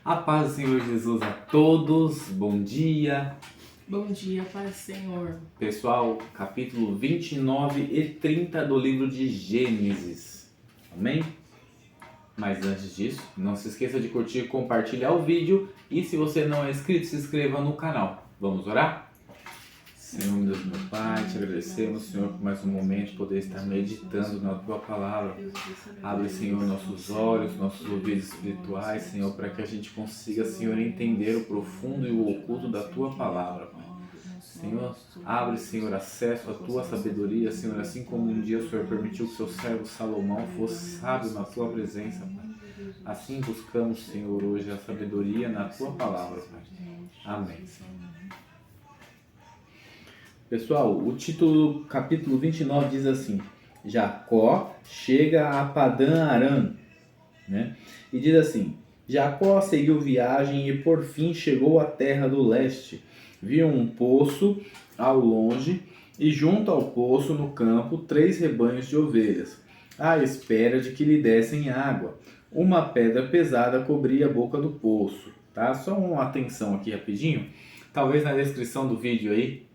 A paz do Senhor Jesus a todos, bom dia. Bom dia, paz do Senhor. Pessoal, capítulo 29 e 30 do livro de Gênesis, amém? Mas antes disso, não se esqueça de curtir e compartilhar o vídeo. E se você não é inscrito, se inscreva no canal. Vamos orar? Senhor, Deus meu Pai, te agradecemos, Senhor, por mais um momento poder estar meditando na Tua Palavra. Abre, Senhor, nossos olhos, nossos ouvidos espirituais, Senhor, para que a gente consiga, Senhor, entender o profundo e o oculto da Tua Palavra, Pai. Senhor, abre, Senhor, acesso à Tua sabedoria, Senhor, assim como um dia o Senhor permitiu que seu servo Salomão fosse sábio na Tua presença, Pai. Assim buscamos, Senhor, hoje a sabedoria na Tua Palavra, Pai. Amém, Senhor. Pessoal, o título do capítulo 29 diz assim: Jacó chega a Padã Arã, né? E diz assim: Jacó seguiu viagem e por fim chegou à terra do leste. Viu um poço ao longe e junto ao poço no campo 3 rebanhos de ovelhas, à espera de que lhe dessem água. Uma pedra pesada cobria a boca do poço, tá? Só uma atenção aqui rapidinho. Talvez na descrição do vídeo aí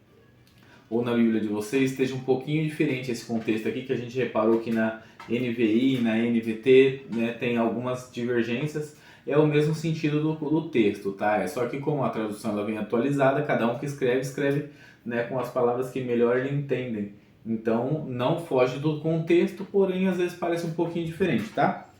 ou na Bíblia de vocês esteja um pouquinho diferente esse contexto aqui, que a gente reparou que na NVI, na NVT, né, tem algumas divergências. É o mesmo sentido do texto, tá? É só que como a tradução ela vem atualizada, cada um que escreve, né, com as palavras que melhor lhe entendem. Então não foge do contexto, porém às vezes parece um pouquinho diferente, tá?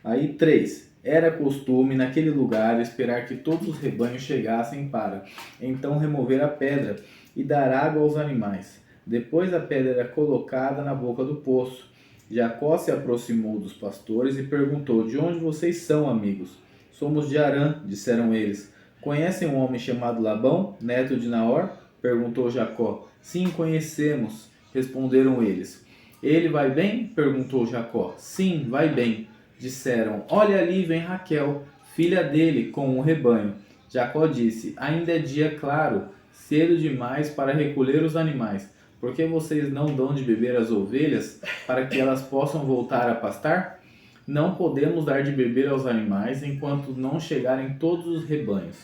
Aí 3. Era costume naquele lugar esperar que todos os rebanhos chegassem para então remover a pedra e dar água aos animais. Depois a pedra era colocada na boca do poço. Jacó se aproximou dos pastores e perguntou: De onde vocês são, amigos? Somos de Harã, disseram eles. Conhecem um homem chamado Labão, neto de Naor? Perguntou Jacó. Sim, conhecemos, responderam eles. Ele vai bem? Perguntou Jacó. Sim, vai bem. Disseram: Olha ali vem Raquel, filha dele, com o rebanho. Jacó disse: Ainda é dia claro, cedo demais para recolher os animais. Por que vocês não dão de beber às ovelhas para que elas possam voltar a pastar? Não podemos dar de beber aos animais enquanto não chegarem todos os rebanhos.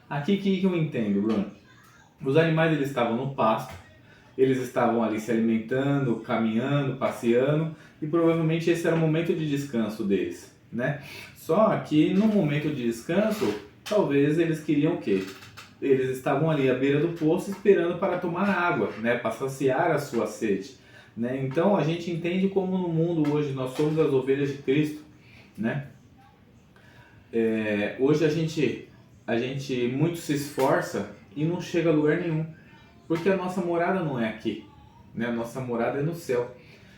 Aqui que eu entendo, Bruno? Os animais eles estavam no pasto, eles estavam ali se alimentando, caminhando, passeando, e provavelmente esse era o momento de descanso deles, né? Só que no momento de descanso, talvez eles queriam o quê? Eles estavam ali à beira do poço esperando para tomar água, né? Para saciar a sua sede, né? Então a gente entende como no mundo hoje nós somos as ovelhas de Cristo, né? Hoje a gente muito se esforça e não chega a lugar nenhum, porque a nossa morada não é aqui, né? A nossa morada é no céu.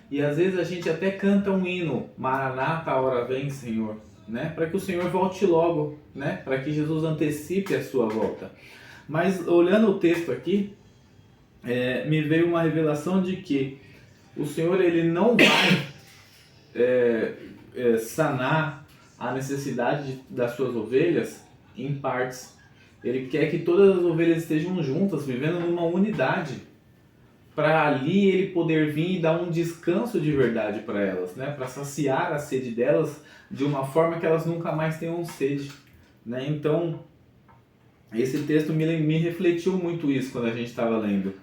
E às vezes a gente até canta um hino, Maranata, a hora vem, Senhor, né? Para que o Senhor volte logo, né? Para que Jesus antecipe a sua volta. Mas olhando o texto aqui, me veio uma revelação de que o Senhor ele não vai sanar a necessidade das suas ovelhas em partes. Ele quer que todas as ovelhas estejam juntas, vivendo numa unidade, para ali ele poder vir e dar um descanso de verdade para elas, né? Para saciar a sede delas de uma forma que elas nunca mais tenham sede, né? Então, esse texto me refletiu muito isso quando a gente estava lendo,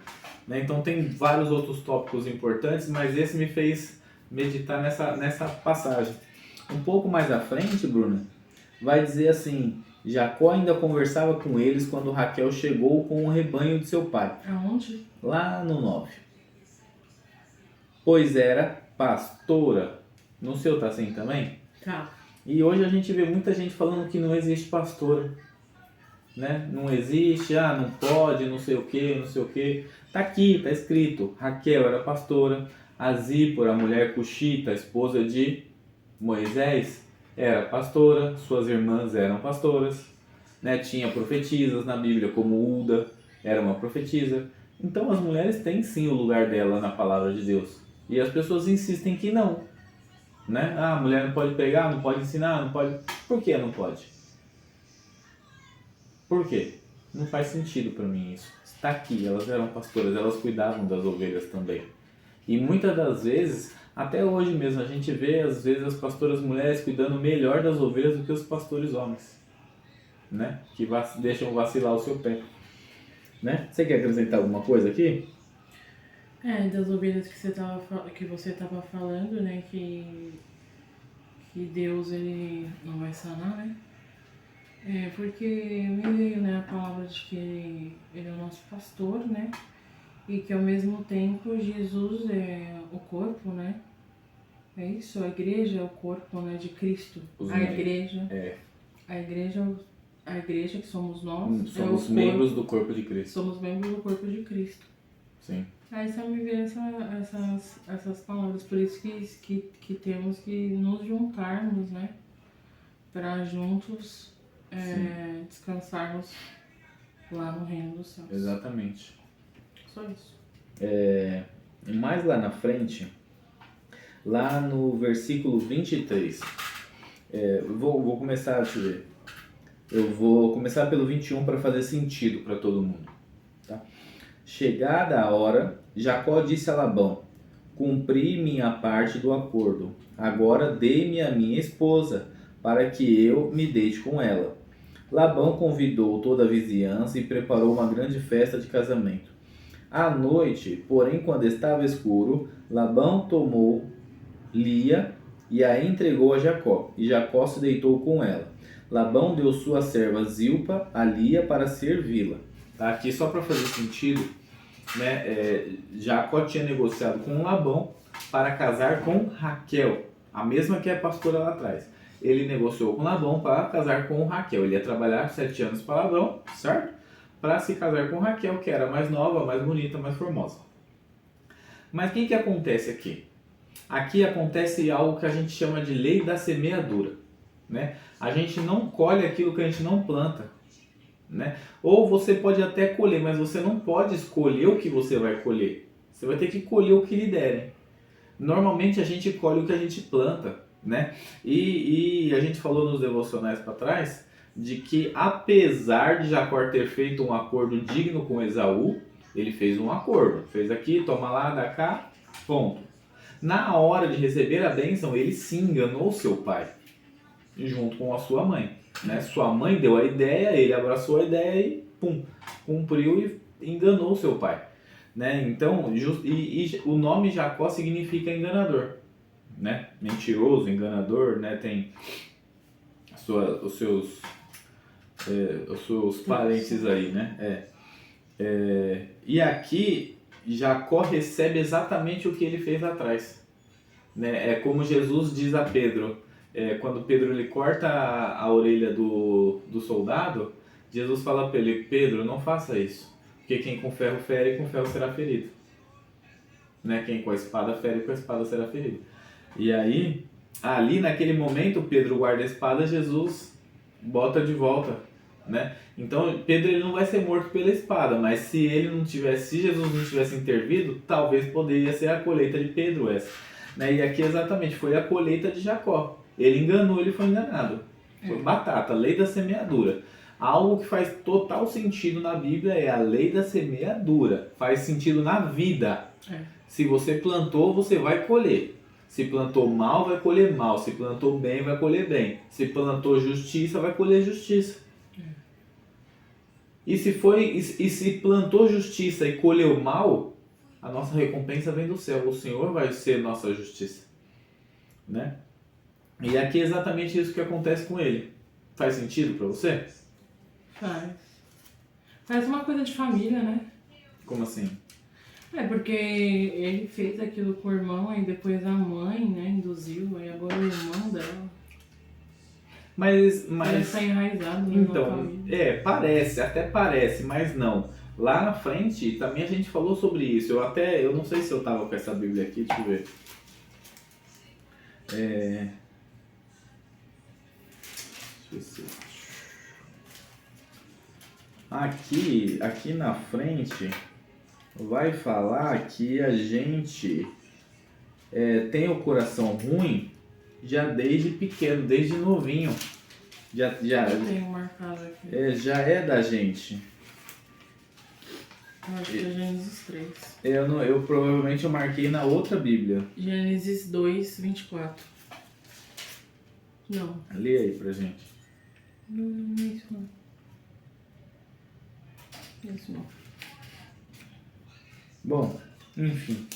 né? Então tem vários outros tópicos importantes, mas esse me fez meditar nessa passagem. Um pouco mais à frente, Bruno, vai dizer assim: Jacó ainda conversava com eles quando Raquel chegou com o rebanho de seu pai. Aonde? Lá no 9. Pois era pastora. No seu tá assim também? Tá. E hoje a gente vê muita gente falando que não existe pastora, né? Não existe, não pode, não sei o que, não sei o que. Tá aqui, tá escrito. Raquel era pastora. A Zípora, a mulher cuxita, esposa de Moisés, era pastora. Suas irmãs eram pastoras, né? Tinha profetisas na Bíblia, como Ulda era uma profetisa. Então as mulheres têm sim o lugar dela na palavra de Deus. E as pessoas insistem que não, né? A mulher não pode pregar, não pode ensinar, não pode. Por que não pode? Por quê? Não faz sentido para mim isso. Está aqui, elas eram pastoras, elas cuidavam das ovelhas também. E muitas das vezes, até hoje mesmo, a gente vê às vezes as pastoras mulheres cuidando melhor das ovelhas do que os pastores homens. né? Que deixam vacilar o seu pé. Né? Você quer acrescentar alguma coisa aqui? Das ovelhas que você tava falando, né? Que Deus ele não vai sanar, né? Porque me veio, né, a palavra de que ele é o nosso pastor, né? E que ao mesmo tempo Jesus é o corpo, né? É isso, a igreja é o corpo, né, de Cristo. A igreja que somos nós, somos membros do corpo de Cristo. Somos membros do corpo de Cristo. Sim. Aí só me veio essas palavras, por isso que temos que nos juntarmos, né? Para juntos descansarmos lá no reino dos céus. Exatamente. Só isso. Mais lá na frente, lá no versículo 23, vou começar, deixa eu ver. Eu vou começar pelo 21 para fazer sentido para todo mundo. Tá? Chegada a hora, Jacó disse a Labão: cumpri minha parte do acordo. Agora dê-me a minha esposa, para que eu me deite com ela. Labão convidou toda a vizinhança e preparou uma grande festa de casamento. À noite, porém, quando estava escuro, Labão tomou Lia e a entregou a Jacó, e Jacó se deitou com ela. Labão deu sua serva Zilpa a Lia para servi-la. Tá? Aqui só para fazer sentido, né? Jacó tinha negociado com Labão para casar com Raquel, a mesma que é pastora lá atrás. Ele negociou com Labão para casar com Raquel. Ele ia trabalhar 7 anos para Labão, certo? Para se casar com Raquel, que era mais nova, mais bonita, mais formosa. Mas o que acontece aqui? Aqui acontece algo que a gente chama de lei da semeadura, né? A gente não colhe aquilo que a gente não planta, né? Ou você pode até colher, mas você não pode escolher o que você vai colher. Você vai ter que colher o que lhe derem. Normalmente a gente colhe o que a gente planta, né? E a gente falou nos devocionais para trás de que apesar de Jacó ter feito um acordo digno com Esaú, ele fez um acordo. Fez aqui, toma lá, dá cá, ponto. Na hora de receber a bênção, ele se enganou seu pai, junto com a sua mãe. Né? Sua mãe deu a ideia, ele abraçou a ideia e pum, cumpriu e enganou seu pai. Né? Então, o nome Jacó significa enganador. Né? Mentiroso, enganador, né? Tem os seus parentes aí, né? E aqui Jacó recebe exatamente o que ele fez lá atrás, né? É como Jesus diz a Pedro, quando Pedro ele corta a orelha do soldado, Jesus fala para ele: Pedro, não faça isso, porque quem com ferro fere, com ferro será ferido, né? Quem com a espada fere, com a espada será ferido. E aí, ali naquele momento, Pedro guarda a espada, Jesus bota de volta, né? Então Pedro ele não vai ser morto pela espada, mas se Jesus não tivesse intervido, talvez poderia ser a colheita de Pedro essa, né? E aqui exatamente foi a colheita de Jacó. Ele enganou, ele foi enganado. Foi batata, lei da semeadura. Algo que faz total sentido na Bíblia é a lei da semeadura. Faz sentido na vida. Se você plantou, você vai colher. Se plantou mal, vai colher mal. Se plantou bem, vai colher bem. Se plantou justiça, vai colher justiça. E se plantou justiça e colheu mal, a nossa recompensa vem do céu. O Senhor vai ser nossa justiça, né? E aqui é exatamente isso que acontece com ele. Faz sentido para você? Faz uma coisa de família, né? Como assim? Porque ele fez aquilo com o irmão, aí depois a mãe, né, induziu, aí agora o irmão dela. Mas tá enraizado, né, então, na família. até parece, mas não. Lá na frente também a gente falou sobre isso. Eu não sei se eu tava com essa Bíblia aqui, deixa eu ver. Deixa eu ver. Aqui na frente vai falar que a gente tem o coração ruim já desde pequeno, desde novinho. Já Eu tenho marcado aqui. Já é da gente. Eu acho que é Gênesis 3. Eu provavelmente eu marquei na outra Bíblia. Gênesis 2, 24. Não. Lê aí pra gente. Não é isso não. Isso não. Bom, enfim.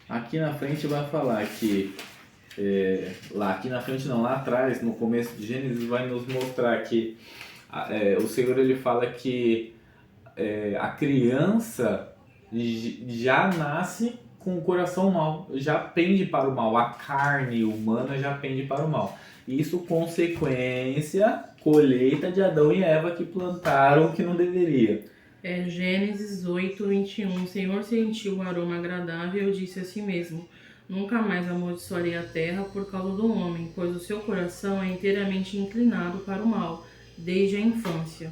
Aqui na frente vai falar que... lá aqui na frente não, lá atrás, no começo de Gênesis, vai nos mostrar que o Senhor ele fala que a criança já nasce com o coração mau, já pende para o mal, a carne humana já pende para o mal. Isso consequência, colheita de Adão e Eva que plantaram o que não deveria. Gênesis 8:21. O Senhor sentiu o aroma agradável e disse a si mesmo: nunca mais amaldiçoarei a terra por causa do homem, pois o seu coração é inteiramente inclinado para o mal, desde a infância.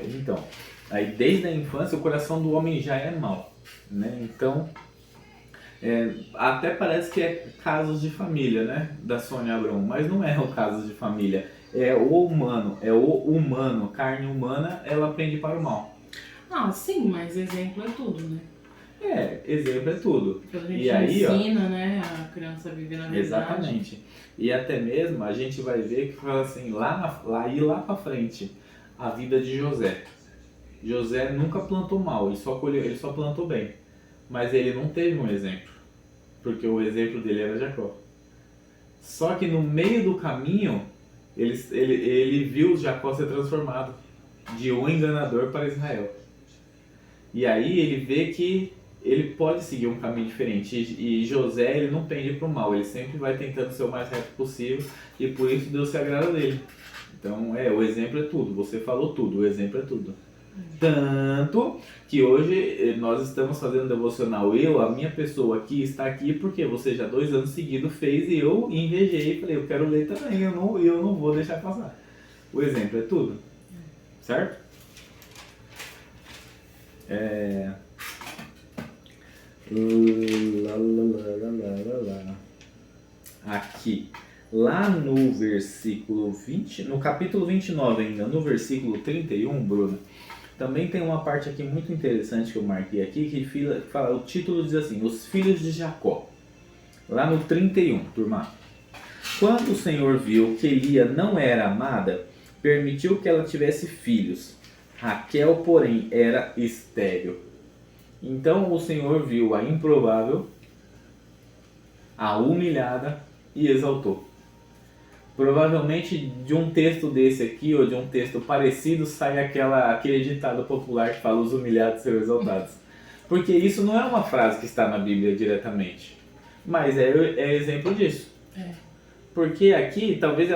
Então, aí desde a infância o coração do homem já é mau, né? Então, até parece que é casos de família, né? Da Sônia Abrão, mas não é o caso de família. É o humano, carne humana, ela pende para o mal. Ah, sim, mas exemplo é tudo, né? Exemplo é tudo. Quando a gente E aí, ensina, né, a criança a viver na verdade. Exatamente. E até mesmo a gente vai ver que fala assim, lá pra frente, a vida de José. José nunca plantou mal, ele só plantou bem. Mas ele não teve um exemplo, porque o exemplo dele era Jacó. Só que no meio do caminho, ele viu Jacó ser transformado de um enganador para Israel. E aí ele vê que ele pode seguir um caminho diferente. E José, ele não pende para o mal, ele sempre vai tentando ser o mais reto possível e por isso Deus se agrada dele. Então, o exemplo é tudo, você falou tudo, o exemplo é tudo. Tanto que hoje nós estamos fazendo devocional, a minha pessoa aqui está aqui porque você já 2 anos seguidos fez e eu invejei e falei, eu quero ler também, eu não vou deixar passar. O exemplo é tudo, certo? Aqui, lá no versículo 20, no capítulo 29 ainda, no versículo 31, Bruno, também tem uma parte aqui muito interessante que eu marquei aqui, que fala, o título diz assim, os filhos de Jacó. Lá no 31, turma. Quando o Senhor viu que Lia não era amada, permitiu que ela tivesse filhos. Raquel, porém, era estéril. Então o Senhor viu a improvável, a humilhada e exaltou. Provavelmente de um texto desse aqui, ou de um texto parecido, sai aquele ditado popular que fala os humilhados serão exaltados. Porque isso não é uma frase que está na Bíblia diretamente, mas é exemplo disso. Porque aqui, talvez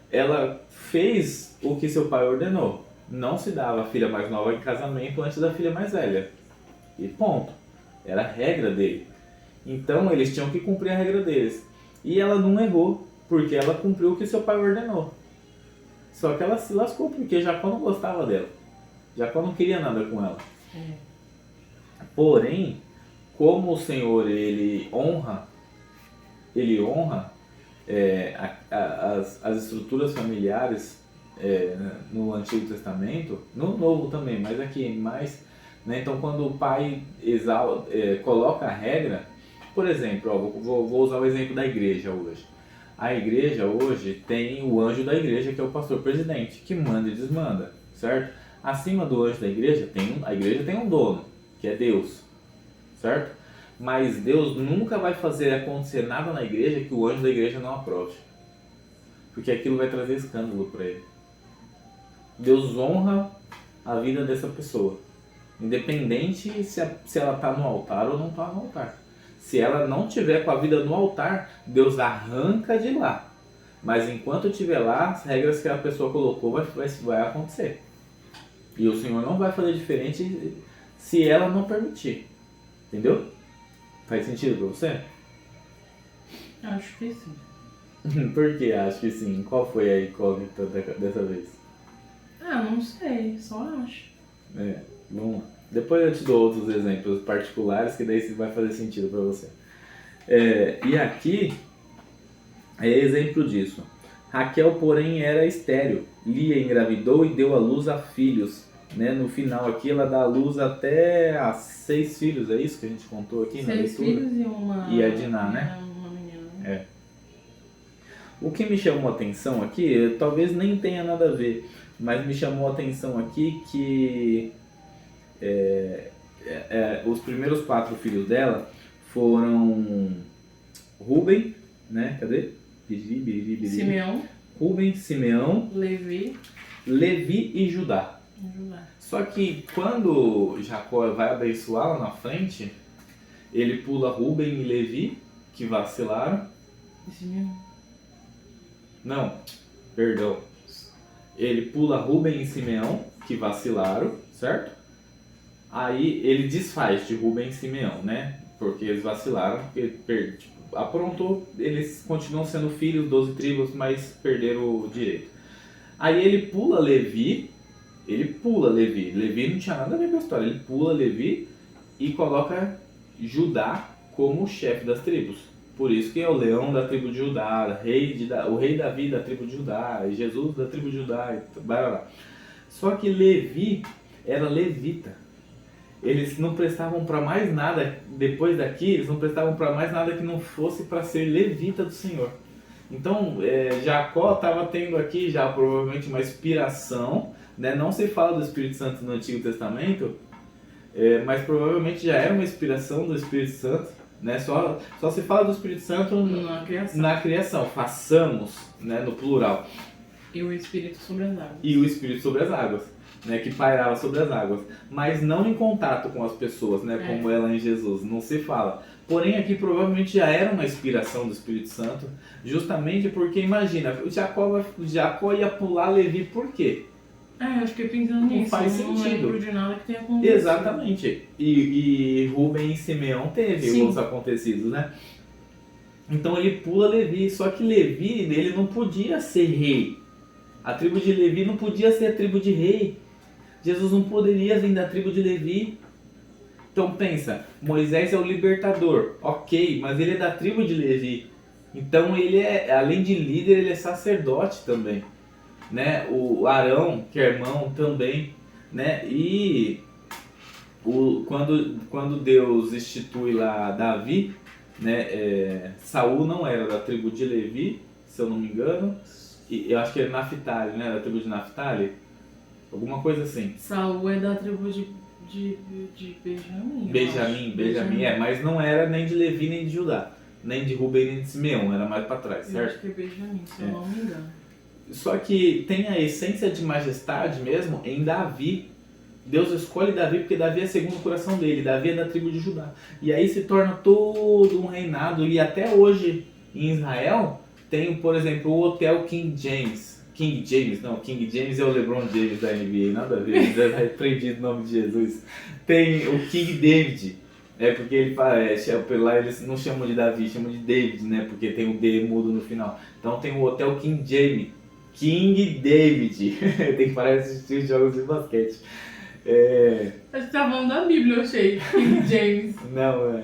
ela fez o que seu pai ordenou. Não se dava a filha mais nova em casamento antes da filha mais velha. E ponto. Era a regra dele. Então eles tinham que cumprir a regra deles. E ela não errou, porque ela cumpriu o que seu pai ordenou. Só que ela se lascou, porque Jacó não gostava dela. Jacó não queria nada com ela. Porém, como o Senhor ele honra as estruturas familiares no Antigo Testamento, no Novo também, mas aqui mais, né? Então quando o pai coloca a regra, por exemplo, vou usar o exemplo da igreja hoje. A igreja hoje tem o anjo da igreja, que é o pastor presidente, que manda e desmanda, certo? Acima do anjo da igreja, a igreja tem um dono, que é Deus, certo? Mas Deus nunca vai fazer acontecer nada na igreja que o anjo da igreja não aprove, porque aquilo vai trazer escândalo para ele. Deus honra a vida dessa pessoa, independente se ela está no altar ou não está no altar. Se ela não tiver com a vida no altar, Deus arranca de lá. Mas enquanto estiver lá, as regras que a pessoa colocou vai acontecer. E o Senhor não vai fazer diferente se ela não permitir. Entendeu? Faz sentido para você? Acho que sim. Por que acho que sim? Qual foi a incógnita dessa vez? Não sei, só acho. Vamos lá. Depois eu te dou outros exemplos particulares que daí vai fazer sentido para você. E aqui é exemplo disso. Raquel, porém, era estéril. Lia engravidou e deu à luz a filhos. Né? No final aqui ela dá à luz até a 6 filhos, é isso que a gente contou aqui na leitura? 6 filhos e uma... E a Diná, né? Uma menina. O que me chamou a atenção aqui, talvez nem tenha nada a ver, mas me chamou a atenção aqui que Os primeiros 4 filhos dela foram Rúben, né? Cadê? Simeão, Rúben, Simeão, Levi Levi e Judá. e Judá. Só que quando Jacó vai abençoar lá na frente, ele pula Rúben e Levi, que vacilaram. E Simeão. Não, perdão. Ele pula Rúben e Simeão, que vacilaram, certo? Aí ele desfaz de Rúben e Simeão, né? Porque eles vacilaram, porque aprontou, eles continuam sendo filhos, 12 tribos, mas perderam o direito. Aí ele pula Levi, Levi não tinha nada a ver com a história, ele pula Levi e coloca Judá como chefe das tribos. Por isso que é o leão da tribo de Judá, o rei Davi da tribo de Judá, Jesus da tribo de Judá, e barará. Só que Levi era levita. Eles não prestavam para mais nada, depois daqui, eles não prestavam para mais nada que não fosse para ser levita do Senhor. Então, Jacó estava tendo aqui já provavelmente uma inspiração, né? Não se fala do Espírito Santo no Antigo Testamento, mas provavelmente já era uma inspiração do Espírito Santo, né? Só se fala do Espírito Santo na criação, façamos, né? No plural. E o Espírito sobre as águas. E o Espírito sobre as águas, né? Que pairava sobre as águas, mas não em contato com as pessoas, né? Como ela em Jesus, não se fala. Porém, aqui provavelmente já era uma inspiração do Espírito Santo, justamente porque, imagina, o Jacó ia pular Levi por quê? Eu acho que pensando nisso, não faz não sentido. lembro de nada que tenha acontecido. Exatamente. E Rúben e Simeão teve os acontecidos, né? Então ele pula Levi, só que Levi, ele não podia ser rei. A tribo de Levi não podia ser a tribo de rei. Jesus não poderia vir da tribo de Levi. Então pensa, Moisés é o libertador, ok, mas ele é da tribo de Levi. Então ele além de líder, ele é sacerdote também, né? O Arão, que é irmão, também, né? E quando Deus institui lá Davi, né? Saul não era da tribo de Levi, se eu não me engano, e eu acho que era Naftali, né? Da tribo de Naftali, alguma coisa assim. Saul é da tribo de Benjamim. Benjamim, mas não era nem de Levi nem de Judá, nem de Rubem nem de Simeão, era mais para trás, certo? Eu acho que é Benjamim, se eu não me engano. Só que tem a essência de majestade mesmo em Davi. Deus escolhe Davi porque Davi é segundo o coração dele, Davi é da tribo de Judá. E aí se torna todo um reinado, e até hoje em Israel tem, por exemplo, o Hotel King James, é o LeBron James da NBA, nada a ver, já repreendido o nome de Jesus. Tem o King David, porque ele lá eles não chamam de Davi, chamam de David, né? Porque tem o D mudo no final. Então tem o Hotel King James, King David. Tem que parar de assistir jogos de basquete. A gente tá falando da Bíblia, eu achei. King James. Não,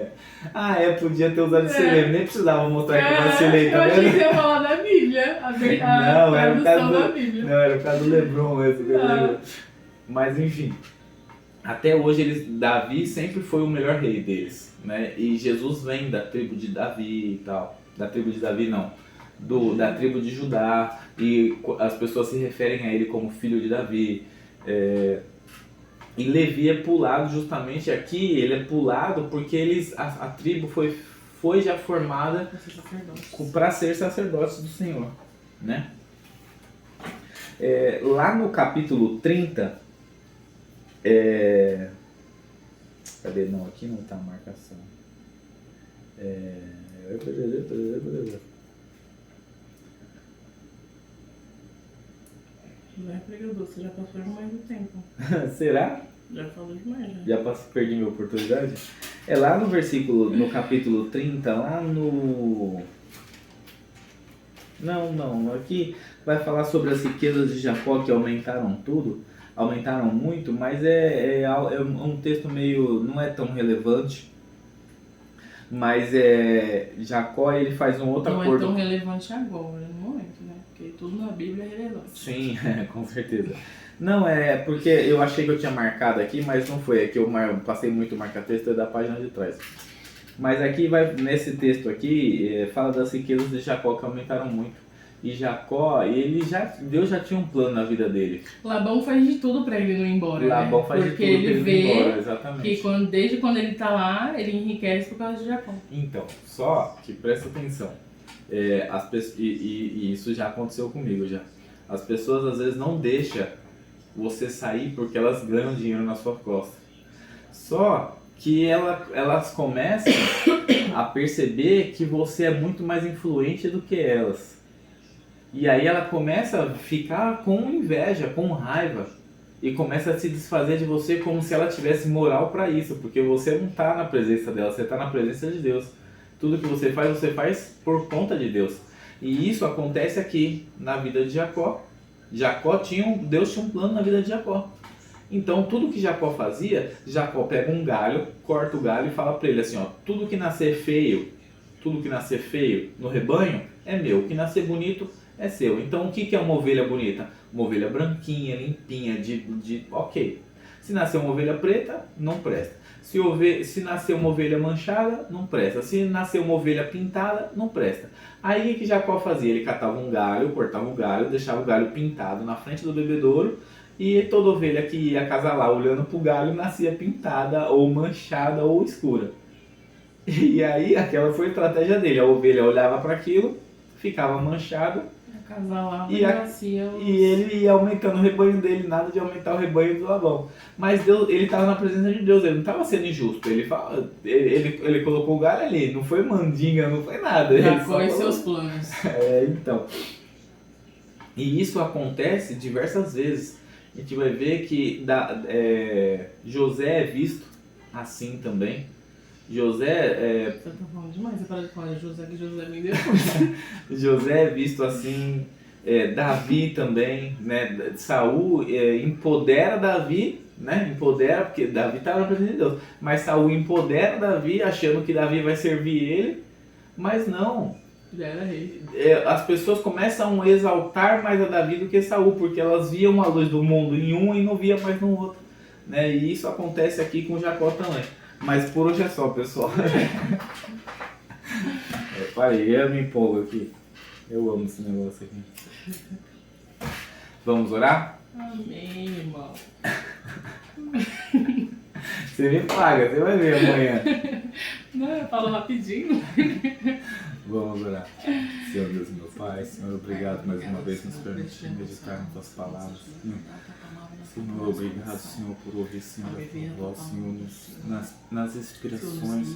podia ter usado esse lema, nem precisava mostrar que eu vacilei, tá eu vendo? achei que você ia falar da Bíblia, Não, era Bíblia. por causa do LeBron mesmo. Mas enfim, até hoje Davi sempre foi o melhor rei deles, né? E Jesus vem da tribo de Davi e tal. Da tribo de Davi não, da tribo de Judá, e as pessoas se referem a ele como filho de Davi. E Levi é pulado justamente aqui, ele é pulado porque a tribo foi já formada para ser sacerdotes do Senhor, né? Lá no capítulo 30, cadê? Não, aqui não está a marcação. Não é pregador, você já passou demais do tempo. Será? Já falou demais, Perdi minha oportunidade? Lá no capítulo 30, lá no... Não, aqui vai falar sobre as riquezas de Jacó que aumentaram muito, mas é um texto meio, não é tão relevante, mas Jacó ele faz um outro acordo. Não é tão relevante agora, no momento, né? Porque tudo na Bíblia é relevante. Sim, com certeza. Não, porque eu achei que eu tinha marcado aqui, mas não foi. É que eu passei muito marca-texto da página de trás. Mas aqui nesse texto aqui, fala das riquezas de Jacó que aumentaram muito. E Jacó, Deus já tinha um plano na vida dele. Labão faz de tudo pra ele não ir embora, Labão né? faz de Porque tudo ele pra ele ir embora, vê exatamente. que desde quando ele tá lá, ele enriquece por causa de Jacó. Então, só que presta atenção. E isso já aconteceu comigo já. As pessoas às vezes não deixam você sair porque elas ganham dinheiro na sua costa. Só que elas começam a perceber que você é muito mais influente do que elas. E aí ela começa a ficar com inveja, com raiva. E começa a se desfazer de você como se ela tivesse moral para isso. Porque você não está na presença dela, você está na presença de Deus. Tudo que você faz por conta de Deus. E isso acontece aqui na vida de Jacó. Deus tinha um plano na vida de Jacó. Então tudo que Jacó fazia, Jacó pega um galho, corta o galho e fala para ele assim, ó, tudo que nascer feio no rebanho é meu, o que nascer bonito é seu. Então o que é uma ovelha bonita? Uma ovelha branquinha, limpinha, ok. Se nascer uma ovelha preta, não presta. Se nascer uma ovelha manchada, não presta. Se nascer uma ovelha pintada, não presta. Aí o que Jacó fazia? Ele catava um galho, cortava o galho, deixava o galho pintado na frente do bebedouro e toda ovelha que ia acasalar olhando pro galho nascia pintada ou manchada ou escura. E aí aquela foi a estratégia dele. A ovelha olhava para aquilo, ficava manchada. Acasalava E ele ia aumentando o rebanho dele, nada de aumentar o rebanho do Labão. Mas Deus, ele estava na presença de Deus, ele não estava sendo injusto. Ele colocou o galho ali, não foi mandinga, não foi nada. Jacó e seus planos. Então. E isso acontece diversas vezes. A gente vai ver que José é visto assim também. Você tá falando demais, você para de falar de José, que José me depois. José é visto assim, Davi também, né? Saul empodera Davi, né? Empodera, porque Davi estava na presença de Deus, mas Saul empodera Davi, achando que Davi vai servir ele, mas não. Já era rei. As pessoas começam a exaltar mais a Davi do que Saul, porque elas viam a luz do mundo em um e não via mais no outro, né? E isso acontece aqui com Jacó também. Mas por hoje é só, pessoal. Parei, eu me empolgo aqui. Eu amo esse negócio aqui. Vamos orar? Amém, irmão. Você me paga, você vai ver amanhã. Não, eu falo rapidinho. Vamos orar. Senhor Deus, meu Pai, Senhor, obrigado mais uma vez por nos permitir meditar em Tuas palavras. Senhor, obrigado, Senhor, por ouvir, Senhor, a Tua voz, Senhor, nas inspirações.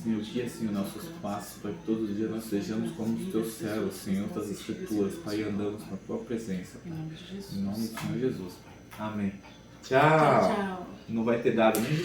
Senhor, guia, Senhor, nossos passos, para que todos os dias nós sejamos como os Teus servos, Senhor, das Escrituras, Pai, e andamos na Tua presença. Pai. Em nome do Senhor Jesus. Amém. Tchau. Tchau. Não vai ter dado nem